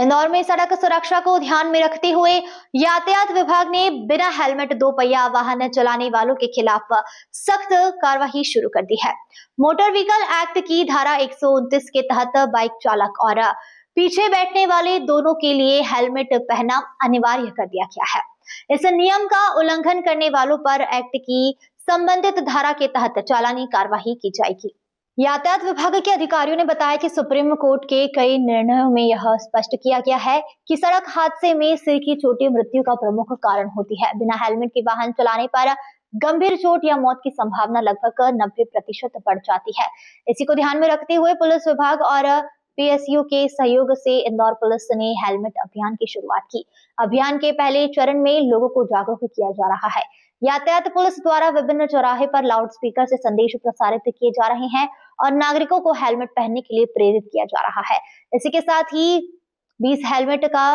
इंदौर में सड़क सुरक्षा को ध्यान में रखते हुए यातायात विभाग ने बिना हेलमेट दो पहिया वाहन चलाने वालों के खिलाफ सख्त कार्रवाई शुरू कर दी है। मोटर व्हीकल एक्ट की धारा 129 के तहत बाइक चालक और पीछे बैठने वाले दोनों के लिए हेलमेट पहनना अनिवार्य कर दिया गया है। इस नियम का उल्लंघन करने वालों पर एक्ट की संबंधित धारा के तहत चालानी कार्रवाई की जाएगी। यातायात विभाग के अधिकारियों ने बताया कि सुप्रीम कोर्ट के कई निर्णयों में यह स्पष्ट किया गया है कि सड़क हादसे में सिर की चोट मृत्यु का प्रमुख कारण होती है। बिना हेलमेट के वाहन चलाने पर गंभीर चोट या मौत की संभावना लगभग 90% बढ़ जाती है। इसी को ध्यान में रखते हुए पुलिस विभाग और पीएसयू के सहयोग से इंदौर पुलिस ने हेलमेट अभियान की शुरुआत की। अभियान के पहले चरण में लोगों को जागरूक किया जा रहा है। यातायात पुलिस द्वारा विभिन्न चौराहे पर लाउड स्पीकर से संदेश प्रसारित किए जा रहे हैं और नागरिकों को हेलमेट पहनने के लिए प्रेरित किया जा रहा है। इसी के साथ ही 20 हेलमेट का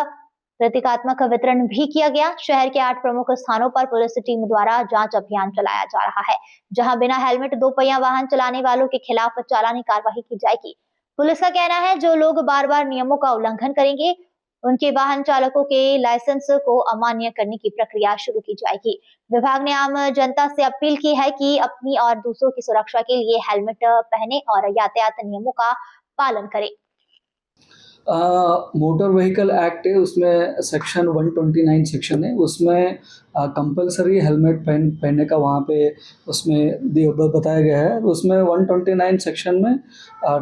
प्रतीकात्मक वितरण भी किया गया। शहर के 8 प्रमुख स्थानों पर पुलिस टीम द्वारा जांच अभियान चलाया जा रहा है, जहां बिना हेलमेट दो पहिया वाहन चलाने वालों के खिलाफ चालानी कार्रवाई की जाएगी। पुलिस का कहना है जो लोग बार बार नियमों का उल्लंघन करेंगे उनके वाहन चालकों के लाइसेंस को अमान्य करने की प्रक्रिया शुरू की जाएगी। विभाग ने आम जनता से अपील की है कि अपनी और दूसरों की सुरक्षा के लिए हेलमेट पहने और यातायात नियमों का पालन करें। मोटर व्हीकल एक्ट है, उसमें सेक्शन 129 सेक्शन है, उसमें कंपलसरी हेलमेट पहनने का वहाँ पे उसमें बताया गया है। उसमें 129 सेक्शन में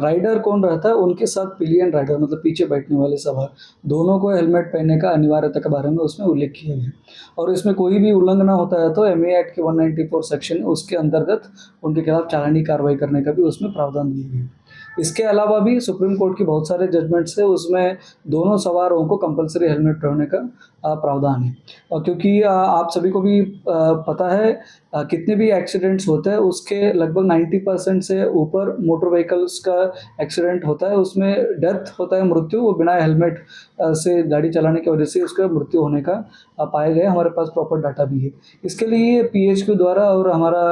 राइडर कौन रहता है, उनके साथ पिलियन राइडर मतलब पीछे बैठने वाले सवार दोनों को हेलमेट पहनने का अनिवार्यता के बारे में उसमें उल्लेख किया गया। और इसमें कोई भी उल्लंघन होता है तो एमए एक्ट के 194 सेक्शन उसके अंतर्गत उनके खिलाफ चालानी कार्रवाई करने का भी उसमें प्रावधान दिया गया। इसके अलावा भी सुप्रीम कोर्ट की बहुत सारे जजमेंट्स है, उसमें दोनों सवारों को कंपलसरी हेलमेट पहनने का प्रावधान है। और क्योंकि आप सभी को भी पता है कितने भी एक्सीडेंट्स होते हैं उसके लगभग 90% से ऊपर मोटर व्हीकल्स का एक्सीडेंट होता है, उसमें डेथ होता है, मृत्यु वो बिना हेलमेट से गाड़ी चलाने की वजह से उसका मृत्यु होने का पाया गया। हमारे पास प्रॉपर डाटा भी है। इसके लिए पीएचक्यू द्वारा और हमारा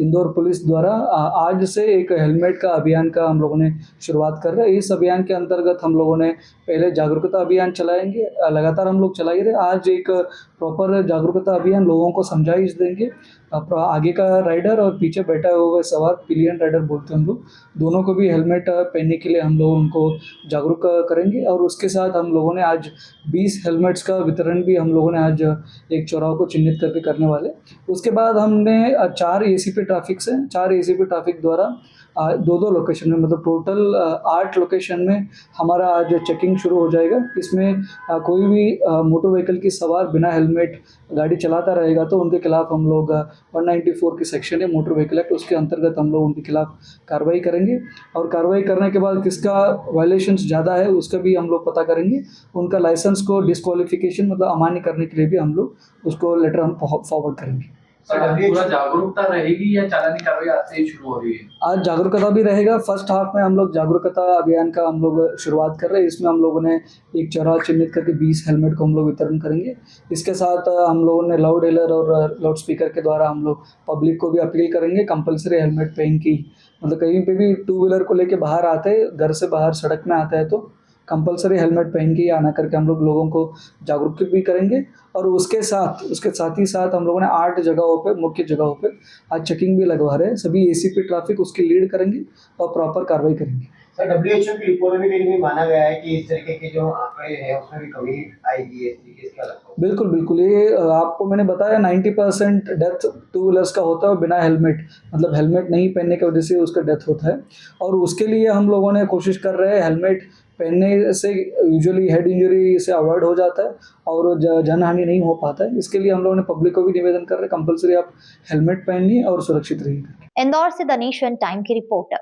इंदौर पुलिस द्वारा आज से एक हेलमेट का अभियान का हम लोगों ने शुरुआत कर रहे हैं। इस अभियान के अंतर्गत हम लोगों ने पहले जागरूकता अभियान चलाएंगे, लगातार हम लोग चला ही रहे। आज एक प्रॉपर जागरूकता अभियान लोगों को समझाइश देंगे। आगे का राइडर और पीछे बैठा हुआ सवार पिलियन राइडर बोलते हैं हम लोग, दोनों को भी हेलमेट पहनने के लिए हम लोग उनको जागरूक करेंगे। और उसके साथ हम लोगों ने आज 20 हेलमेट्स का वितरण भी हम लोगों ने आज एक चौराहे को चिन्हित करके करने वाले। उसके बाद हमने 4 एसीपी ट्रैफिक से 4 एसीपी ट्रैफिक द्वारा 2-2 लोकेशन में मतलब टोटल 8 लोकेशन में हमारा आज चेकिंग शुरू हो जाएगा। इसमें कोई भी मोटर व्हीकल की सवार बिना हेलमेट गाड़ी चलाता रहेगा तो उनके खिलाफ हम लोग 194 की सेक्शन है मोटर व्हीकल एक्ट, उसके अंतर्गत हम लोग उनके खिलाफ कार्रवाई करेंगे। और कार्रवाई करने के बाद किसका वायलेशंस ज़्यादा है उसका भी हम लोग पता करेंगे। उनका लाइसेंस को डिस्क्वालिफिकेशन मतलब अमान्य करने के लिए भी हम लोग उसको लेटर हम फॉरवर्ड करेंगे। पूरा जागरूकता रहेगी या चालानी कार्रवाई आज से ही शुरू हो रही है? आज जागरूकता भी रहेगा। फर्स्ट हाफ में हम लोग जागरूकता अभियान का हम लोग शुरुआत कर रहे हैं। इसमें हम लोगों ने एक चौराहा चिन्हित करके 20 हेलमेट को हम लोग वितरण करेंगे। इसके साथ हम लोगों ने लाउड हेलर और लाउड स्पीकर के द्वारा हम लोग पब्लिक को भी अपील करेंगे कंपलसरी हेलमेट पहन की, मतलब कहीं पे भी 2 व्हीलर को लेके बाहर आते हैं, घर से बाहर सड़क में आता है तो कंपलसरी हेलमेट पहन के ही आना करके हम लोग लोगों को जागरूक भी करेंगे। और उसके साथ ही साथ हम लोगों ने 8 जगहों पे मुख्य जगहों पे आज चेकिंग भी लगवा रहे हैं। सभी एसीपी ट्रैफिक उसकी लीड करेंगे और प्रॉपर कार्रवाई करेंगे। सर, डब्ल्यूएचओ की रिपोर्ट में भी माना गया है कि इस तरीके के जो आंकड़े हैं उसमें भी कमी आएगी। इस तरीके से क्या लगता है? बिल्कुल ये आपको मैंने बताया 90% डेथ 2 व्हीलर्स का होता है बिना हेलमेट मतलब हेलमेट नहीं पहनने की वजह से उसका डेथ होता है। और उसके लिए हम लोगों ने कोशिश कर रहे हैं हेलमेट पहनने से यूजुअली हेड इंजरी से अवॉइड हो जाता है और जनहानि नहीं हो पाता है। इसके लिए हम लोगों ने पब्लिक को भी निवेदन कर रहे हैं कंपलसरी आप हेलमेट पहनिए और सुरक्षित रहिए। इंदौर से द नेशन टाइम की रिपोर्ट।